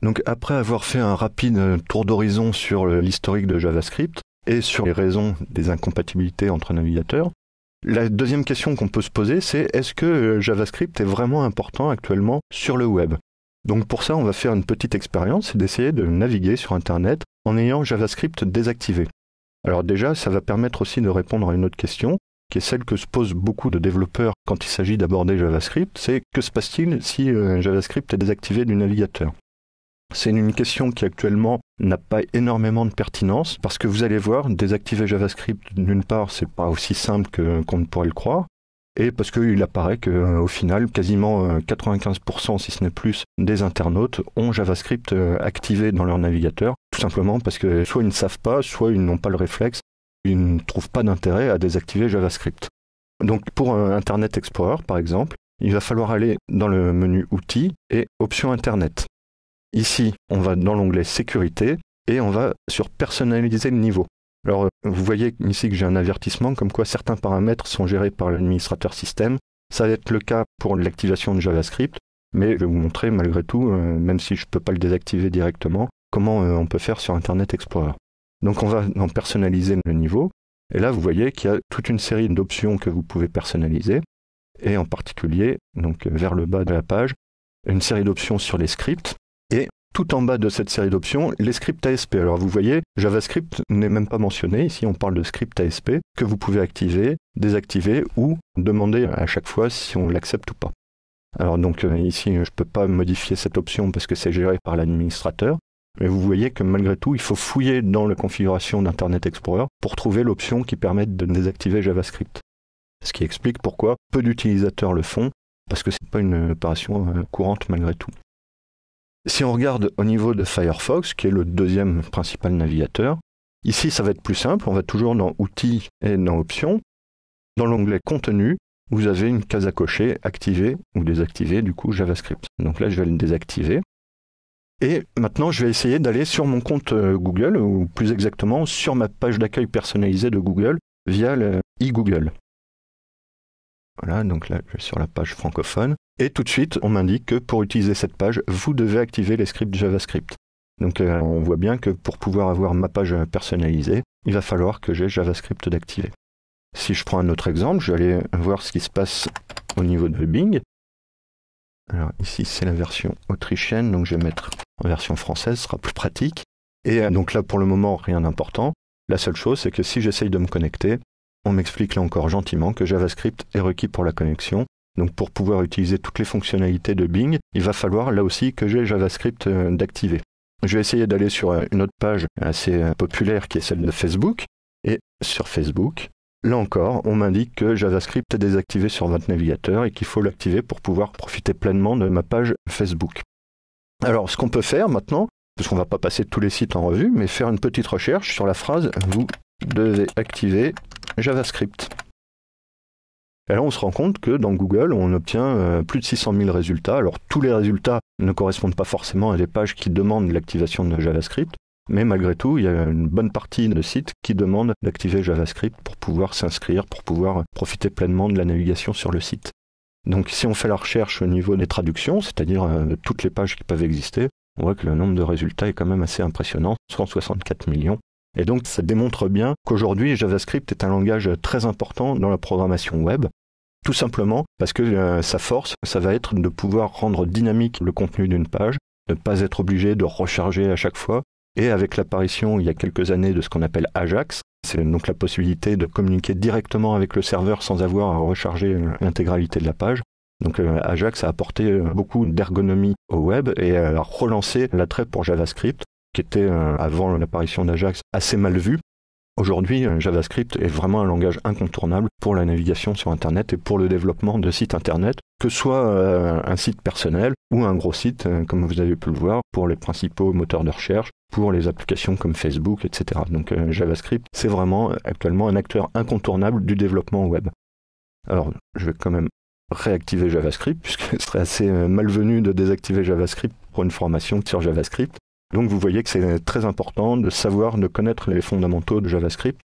Donc après avoir fait un rapide tour d'horizon sur l'historique de JavaScript et sur les raisons des incompatibilités entre navigateurs, la deuxième question qu'on peut se poser, c'est est-ce que JavaScript est vraiment important actuellement sur le web? Donc pour ça, on va faire une petite expérience, c'est d'essayer de naviguer sur Internet en ayant JavaScript désactivé. Alors déjà, ça va permettre aussi de répondre à une autre question, qui est celle que se posent beaucoup de développeurs quand il s'agit d'aborder JavaScript, c'est que se passe-t-il si JavaScript est désactivé du navigateur? C'est une question qui actuellement n'a pas énormément de pertinence, parce que vous allez voir, désactiver JavaScript, d'une part, c'est pas aussi simple qu'on ne pourrait le croire, et parce qu'il apparaît qu'au final, quasiment 95%, si ce n'est plus, des internautes ont JavaScript activé dans leur navigateur, tout simplement parce que soit ils ne savent pas, soit ils n'ont pas le réflexe, ils ne trouvent pas d'intérêt à désactiver JavaScript. Donc pour Internet Explorer, par exemple, il va falloir aller dans le menu Outils et Options Internet. Ici, on va dans l'onglet Sécurité et on va sur Personnaliser le niveau. Alors, vous voyez ici que j'ai un avertissement comme quoi certains paramètres sont gérés par l'administrateur système. Ça va être le cas pour l'activation de JavaScript, mais je vais vous montrer malgré tout, même si je ne peux pas le désactiver directement, comment on peut faire sur Internet Explorer. Donc on va dans Personnaliser le niveau, et là vous voyez qu'il y a toute une série d'options que vous pouvez personnaliser, et en particulier, donc vers le bas de la page, une série d'options sur les scripts, et tout en bas de cette série d'options, les scripts ASP. Alors vous voyez, JavaScript n'est même pas mentionné, ici on parle de script ASP, que vous pouvez activer, désactiver, ou demander à chaque fois si on l'accepte ou pas. Alors donc ici, je ne peux pas modifier cette option parce que c'est géré par l'administrateur, mais vous voyez que malgré tout, il faut fouiller dans la configuration d'Internet Explorer pour trouver l'option qui permet de désactiver JavaScript. Ce qui explique pourquoi peu d'utilisateurs le font, parce que ce n'est pas une opération courante malgré tout. Si on regarde au niveau de Firefox, qui est le deuxième principal navigateur, ici ça va être plus simple, on va toujours dans Outils et dans Options. Dans l'onglet Contenu, vous avez une case à cocher, activer ou désactiver du coup JavaScript. Donc là je vais le désactiver. Et maintenant, je vais essayer d'aller sur mon compte Google, ou plus exactement sur ma page d'accueil personnalisée de Google via le e-Google. Voilà, donc là, je vais sur la page francophone. Et tout de suite, on m'indique que pour utiliser cette page, vous devez activer les scripts JavaScript. Donc on voit bien que pour pouvoir avoir ma page personnalisée, il va falloir que j'ai JavaScript d'activer. Si je prends un autre exemple, je vais aller voir ce qui se passe au niveau de Bing. Alors ici, c'est la version autrichienne, donc je vais mettre en version française, ce sera plus pratique. Et donc là, pour le moment, rien d'important. La seule chose, c'est que si j'essaye de me connecter, on m'explique là encore gentiment que JavaScript est requis pour la connexion. Donc pour pouvoir utiliser toutes les fonctionnalités de Bing, il va falloir là aussi que j'ai JavaScript d'activer. Je vais essayer d'aller sur une autre page assez populaire qui est celle de Facebook. Et sur Facebook, là encore, on m'indique que JavaScript est désactivé sur votre navigateur et qu'il faut l'activer pour pouvoir profiter pleinement de ma page Facebook. Alors, ce qu'on peut faire maintenant, parce qu'on ne va pas passer tous les sites en revue, mais faire une petite recherche sur la phrase « Vous devez activer JavaScript ». Et là, on se rend compte que dans Google, on obtient plus de 600 000 résultats. Alors, tous les résultats ne correspondent pas forcément à des pages qui demandent l'activation de JavaScript, mais malgré tout, il y a une bonne partie de sites qui demandent d'activer JavaScript pour pouvoir s'inscrire, pour pouvoir profiter pleinement de la navigation sur le site. Donc si on fait la recherche au niveau des traductions, c'est-à-dire de toutes les pages qui peuvent exister, on voit que le nombre de résultats est quand même assez impressionnant, 164 millions. Et donc ça démontre bien qu'aujourd'hui JavaScript est un langage très important dans la programmation web, tout simplement parce que sa force, ça va être de pouvoir rendre dynamique le contenu d'une page, ne pas être obligé de recharger à chaque fois. Et avec l'apparition il y a quelques années de ce qu'on appelle Ajax, c'est donc la possibilité de communiquer directement avec le serveur sans avoir à recharger l'intégralité de la page. Donc Ajax a apporté beaucoup d'ergonomie au web et a relancé l'attrait pour JavaScript, qui était avant l'apparition d'Ajax assez mal vu. Aujourd'hui, JavaScript est vraiment un langage incontournable pour la navigation sur Internet et pour le développement de sites Internet, que ce soit un site personnel ou un gros site, comme vous avez pu le voir, pour les principaux moteurs de recherche, pour les applications comme Facebook, etc. Donc JavaScript, c'est vraiment actuellement un acteur incontournable du développement web. Alors, je vais quand même réactiver JavaScript, puisque ce serait assez malvenu de désactiver JavaScript pour une formation sur JavaScript. Donc vous voyez que c'est très important de savoir, de connaître les fondamentaux de JavaScript.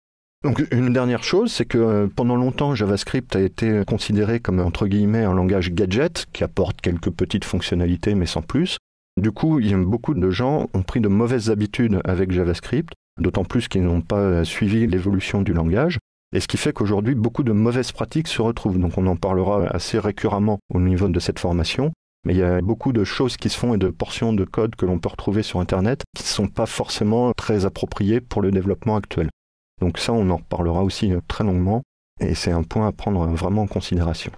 Donc une dernière chose, c'est que pendant longtemps, JavaScript a été considéré comme entre guillemets un langage gadget qui apporte quelques petites fonctionnalités mais sans plus. Du coup, beaucoup de gens ont pris de mauvaises habitudes avec JavaScript, d'autant plus qu'ils n'ont pas suivi l'évolution du langage, et ce qui fait qu'aujourd'hui, beaucoup de mauvaises pratiques se retrouvent. Donc on en parlera assez récurremment au niveau de cette formation, mais il y a beaucoup de choses qui se font et de portions de code que l'on peut retrouver sur Internet qui ne sont pas forcément très appropriées pour le développement actuel. Donc ça, on en reparlera aussi très longuement, et c'est un point à prendre vraiment en considération.